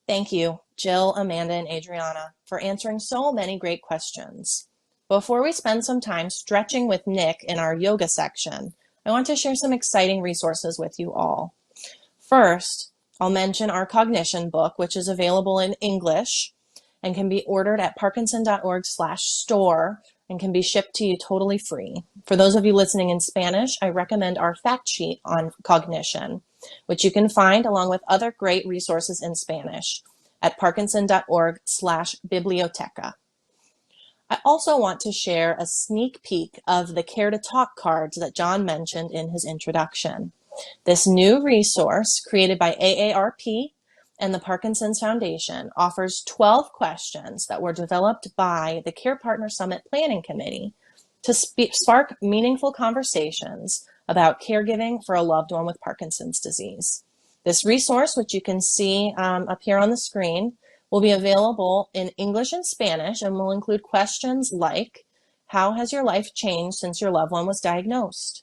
Thank you, Jill, Amanda, and Adriana, for answering so many great questions. Before we spend some time stretching with Nick in our yoga section, I want to share some exciting resources with you all. First, I'll mention our cognition book, which is available in English and can be ordered at parkinson.org/store and can be shipped to you totally free. For those of you listening in Spanish, I recommend our fact sheet on cognition, which you can find along with other great resources in Spanish at parkinson.org/biblioteca. I also want to share a sneak peek of the Care to Talk cards that John mentioned in his introduction. This new resource, created by AARP and the Parkinson's Foundation, offers 12 questions that were developed by the Care Partner Summit Planning Committee to spark meaningful conversations about caregiving for a loved one with Parkinson's disease. This resource, which you can see up here on the screen, will be available in English and Spanish and will include questions like, how has your life changed since your loved one was diagnosed?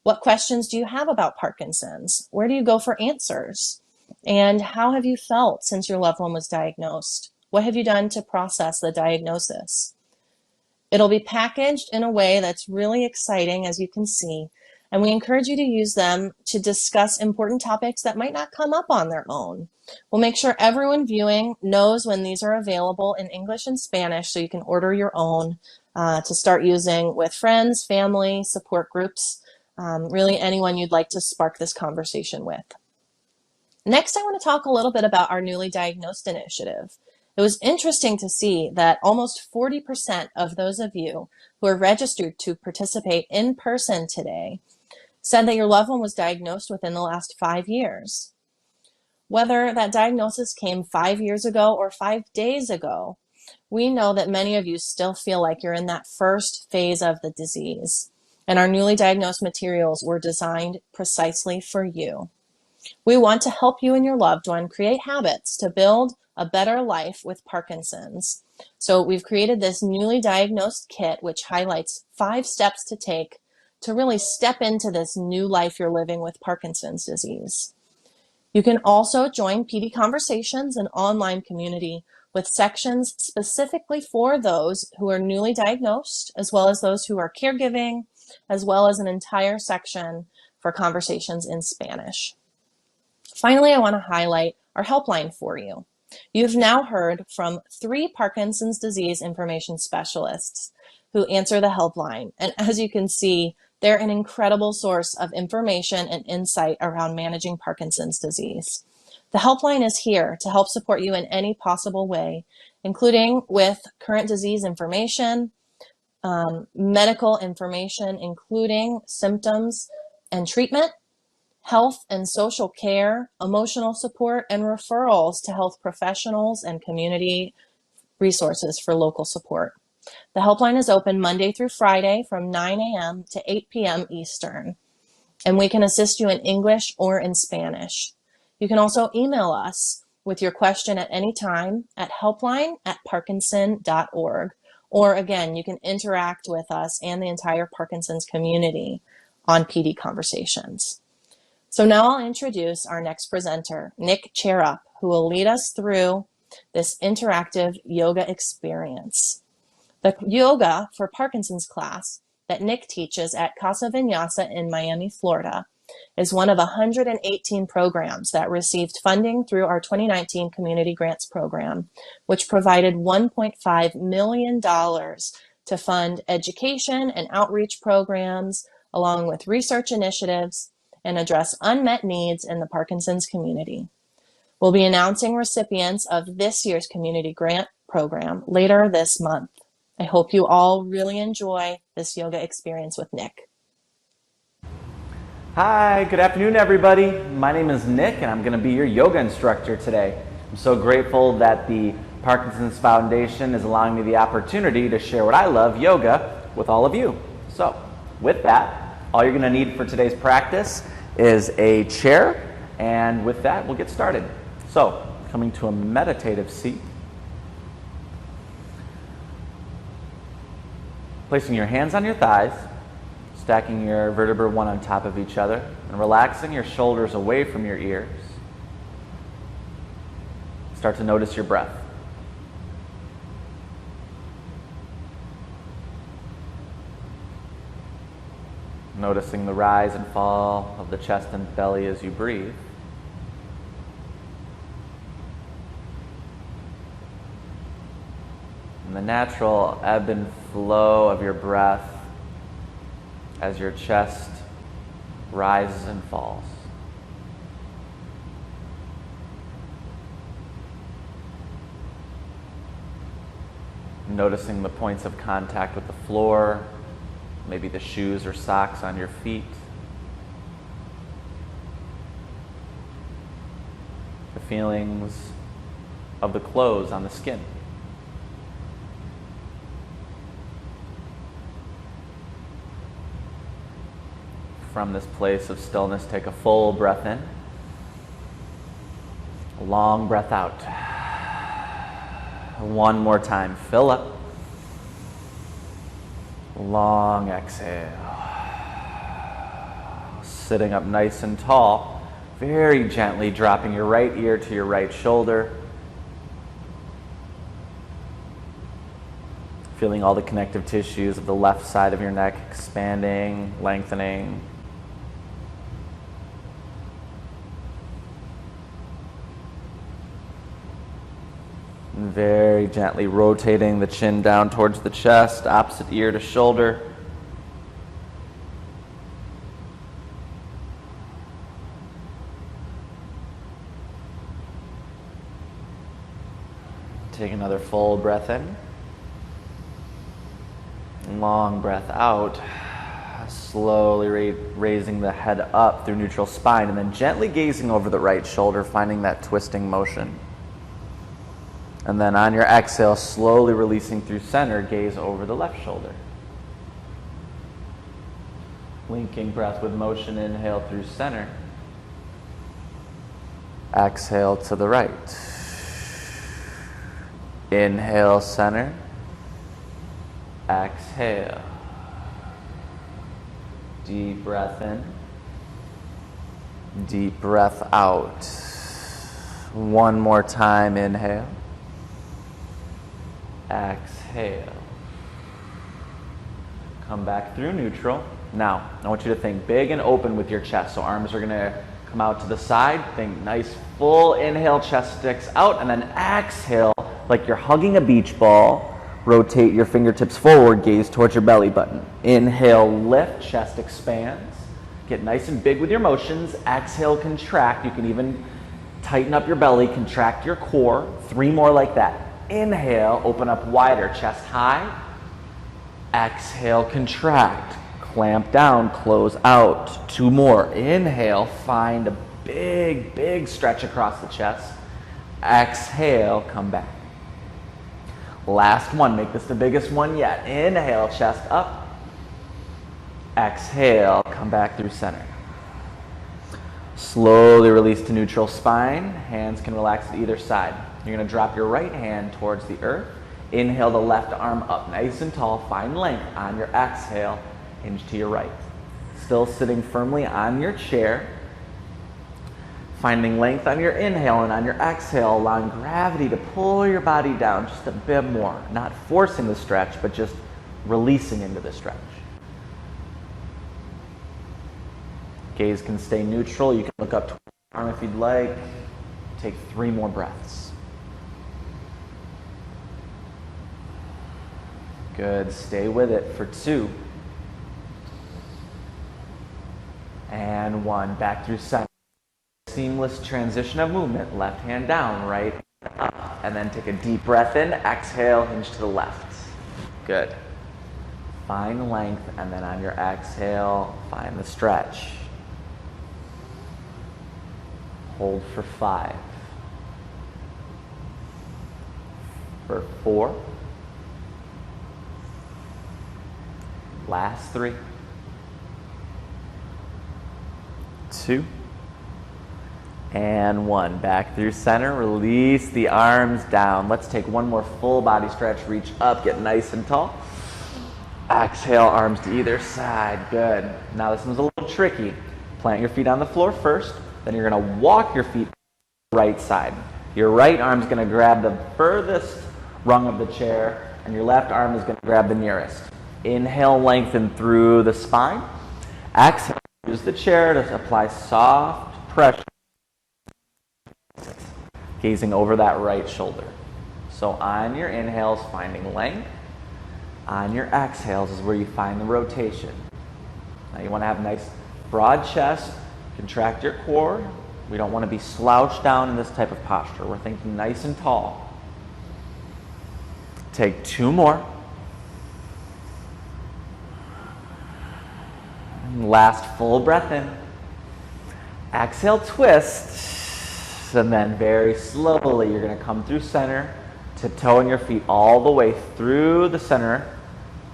What questions do you have about Parkinson's? Where do you go for answers? And how have you felt since your loved one was diagnosed? What have you done to process the diagnosis? It'll be packaged in a way that's really exciting, as you can see, and we encourage you to use them to discuss important topics that might not come up on their own. We'll make sure everyone viewing knows when these are available in English and Spanish so you can order your own to start using with friends, family, support groups, really anyone you'd like to spark this conversation with. Next, I want to talk a little bit about our newly diagnosed initiative. It was interesting to see that almost 40% of those of you who are registered to participate in person today said that your loved one was diagnosed within the last 5 years. Whether that diagnosis came 5 years ago or 5 days ago, we know that many of you still feel like you're in that first phase of the disease, and our newly diagnosed materials were designed precisely for you. We want to help you and your loved one create habits to build a better life with Parkinson's. So we've created this newly diagnosed kit, which highlights 5 steps to take to really step into this new life you're living with Parkinson's disease. You can also join PD Conversations, an online community with sections specifically for those who are newly diagnosed, as well as those who are caregiving, as well as an entire section for conversations in Spanish. Finally, I want to highlight our helpline for you. You've now heard from 3 Parkinson's disease information specialists who answer the helpline. And as you can see, they're an incredible source of information and insight around managing Parkinson's disease. The helpline is here to help support you in any possible way, including with current disease information, medical information, including symptoms and treatment, health and social care, emotional support, and referrals to health professionals and community resources for local support. The helpline is open Monday through Friday from 9 a.m. to 8 p.m. Eastern, and we can assist you in English or in Spanish. You can also email us with your question at any time at helpline@parkinson.org, or again, you can interact with us and the entire Parkinson's community on PD Conversations. So now I'll introduce our next presenter, Nick Cherup, who will lead us through this interactive yoga experience. The Yoga for Parkinson's class that Nick teaches at Casa Vinyasa in Miami, Florida, is one of 118 programs that received funding through our 2019 Community Grants Program, which provided $1.5 million to fund education and outreach programs, along with research initiatives, and address unmet needs in the Parkinson's community. We'll be announcing recipients of this year's Community Grant Program later this month. I hope you all really enjoy this yoga experience with Nick. Hi, good afternoon, everybody. My name is Nick, and I'm going to be your yoga instructor today. I'm so grateful that the Parkinson's Foundation is allowing me the opportunity to share what I love, yoga, with all of you. So, with that, all you're going to need for today's practice is a chair, and with that, we'll get started. So, coming to a meditative seat. Placing your hands on your thighs, stacking your vertebrae one on top of each other, and relaxing your shoulders away from your ears. Start to notice your breath. Noticing the rise and fall of the chest and belly as you breathe. And the natural ebb and flow of your breath as your chest rises and falls. Noticing the points of contact with the floor, maybe the shoes or socks on your feet. The feelings of the clothes on the skin. From this place of stillness, take a full breath in, a long breath out. One more time, fill up. Long exhale. Sitting up nice and tall, very gently dropping your right ear to your right shoulder. Feeling all the connective tissues of the left side of your neck expanding, lengthening. And very gently rotating the chin down towards the chest, opposite ear to shoulder. Take another full breath in. Long breath out. Slowly raising the head up through neutral spine and then gently gazing over the right shoulder, finding that twisting motion. And then on your exhale, slowly releasing through center, gaze over the left shoulder. Linking breath with motion, inhale through center. Exhale to the right. Inhale, center. Exhale. Deep breath in. Deep breath out. One more time, inhale. Exhale. Come back through neutral. Now, I want you to think big and open with your chest. So arms are going to come out to the side. Think nice full inhale, chest sticks out, and then exhale like you're hugging a beach ball. Rotate your fingertips forward, gaze towards your belly button. Inhale, lift, chest expands. Get nice and big with your motions. Exhale, contract. You can even tighten up your belly, contract your core. 3 more like that. Inhale, open up wider, chest high. Exhale, contract. Clamp down, close out. 2 more. Inhale, find a big, big stretch across the chest. Exhale, come back. Last one, make this the biggest one yet. Inhale, chest up. Exhale, come back through center. Slowly release to neutral spine. Hands can relax to either side. You're going to drop your right hand towards the earth. Inhale the left arm up nice and tall. Find length on your exhale. Hinge to your right. Still sitting firmly on your chair. Finding length on your inhale and on your exhale, allowing gravity to pull your body down just a bit more. Not forcing the stretch, but just releasing into the stretch. Gaze can stay neutral. You can look up to your arm if you'd like. Take 3 more breaths. Good. Stay with it for 2. And 1. Back through center. Seamless transition of movement. Left hand down, right hand up. And then take a deep breath in. Exhale, hinge to the left. Good. Find length, and then on your exhale, find the stretch. Hold for 5. For 4. Last 3. 2. And 1. Back through center. Release the arms down. Let's take 1 more full body stretch. Reach up. Get nice and tall. Exhale, arms to either side. Good. Now this one's a little tricky. Plant your feet on the floor first. Then you're going to walk your feet to the right side. Your right arm's going to grab the furthest rung of the chair, and your left arm is going to grab the nearest. Inhale, lengthen through the spine. Exhale, use the chair to apply soft pressure, gazing over that right shoulder. So on your inhales, finding length. On your exhales is where you find the rotation. Now you want to have a nice broad chest, contract your core. We don't want to be slouched down in this type of posture. We're thinking nice and tall. Take 2 more. And last full breath in. Exhale, twist. And then very slowly you're going to come through center, tiptoeing your feet all the way through the center,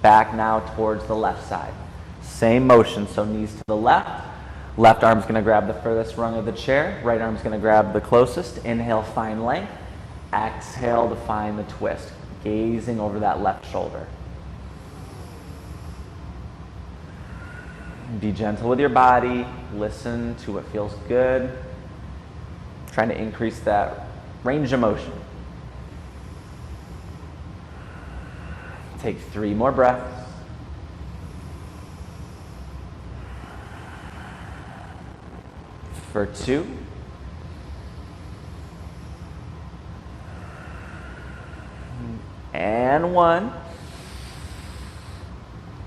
back now towards the left side. Same motion, so knees to the left. Left arm's going to grab the furthest rung of the chair. Right arm's going to grab the closest. Inhale, find length. Exhale to find the twist, gazing over that left shoulder. Be gentle with your body. Listen to what feels good. Trying to increase that range of motion. Take 3 more breaths. For 2. And 1.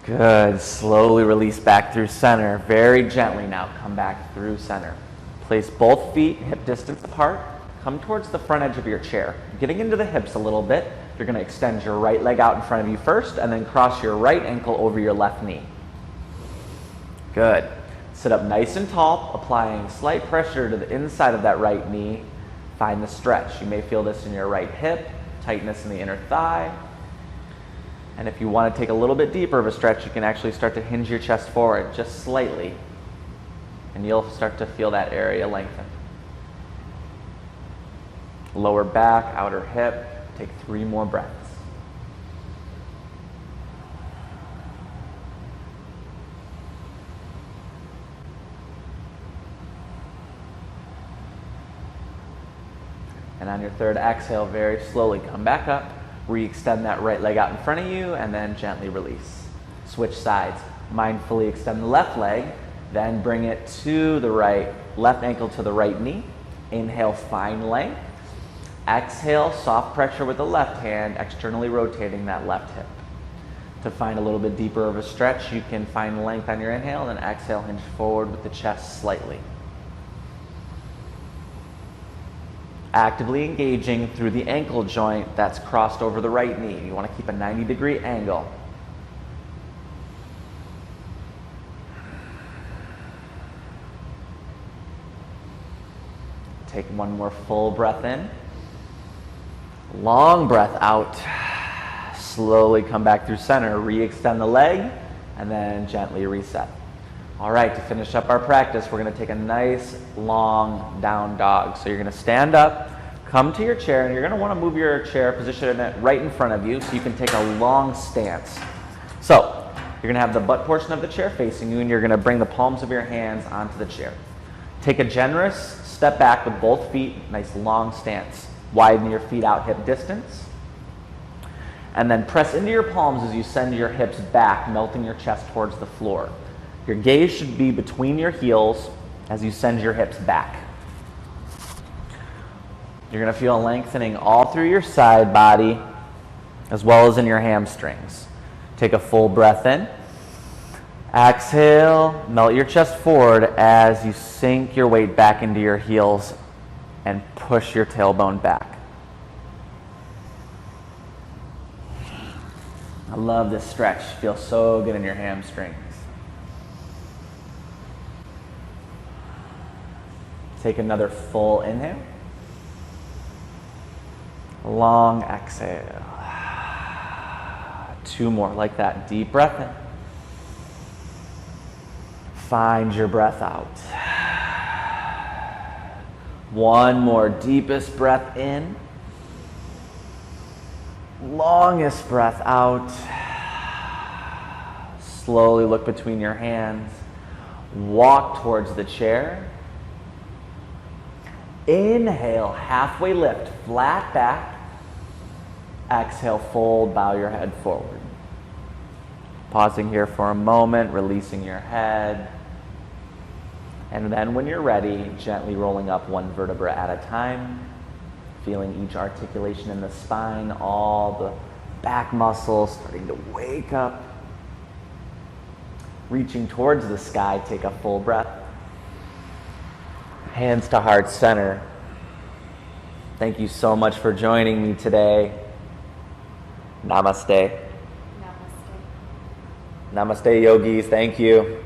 Good. Slowly release back through center. Very gently now come back through center. Place both feet hip distance apart. Come towards the front edge of your chair. Getting into the hips a little bit. You're going to extend your right leg out in front of you first and then cross your right ankle over your left knee. Good. Sit up nice and tall, applying slight pressure to the inside of that right knee. Find the stretch. You may feel this in your right hip, tightness in the inner thigh. And if you want to take a little bit deeper of a stretch, you can actually start to hinge your chest forward just slightly. And you'll start to feel that area lengthen. Lower back, outer hip. Take 3 more breaths. And on your third exhale, very slowly come back up. Re-extend that right leg out in front of you and then gently release. Switch sides. Mindfully extend the left leg, then bring it to the right, left ankle to the right knee. Inhale, find length. Exhale, soft pressure with the left hand, externally rotating that left hip. To find a little bit deeper of a stretch, you can find length on your inhale, and then exhale, hinge forward with the chest slightly. Actively engaging through the ankle joint that's crossed over the right knee. You want to keep a 90-degree angle. Take 1 more full breath in. Long breath out. Slowly come back through center. Re-extend the leg and then gently reset. All right, to finish up our practice, we're going to take a nice long down dog. So you're going to stand up, come to your chair, and you're going to want to move your chair, position it right in front of you so you can take a long stance. So you're going to have the butt portion of the chair facing you, and you're going to bring the palms of your hands onto the chair. Take a generous step back with both feet, nice long stance. Widen your feet out hip distance. And then press into your palms as you send your hips back, melting your chest towards the floor. Your gaze should be between your heels as you send your hips back. You're going to feel lengthening all through your side body as well as in your hamstrings. Take a full breath in. Exhale, melt your chest forward as you sink your weight back into your heels and push your tailbone back. I love this stretch. Feels so good in your hamstrings. Take another full inhale. Long exhale. 2 more like that. Deep breath in. Find your breath out. 1 more. Deepest breath in. Longest breath out. Slowly look between your hands. Walk towards the chair. Inhale, halfway lift, flat back. Exhale, fold, bow your head forward. Pausing here for a moment, releasing your head. And then when you're ready, gently rolling up one vertebra at a time, feeling each articulation in the spine, all the back muscles starting to wake up. Reaching towards the sky, take a full breath. Hands to heart center. Thank you so much for joining me today. Namaste. Namaste. Namaste, yogis. Thank you.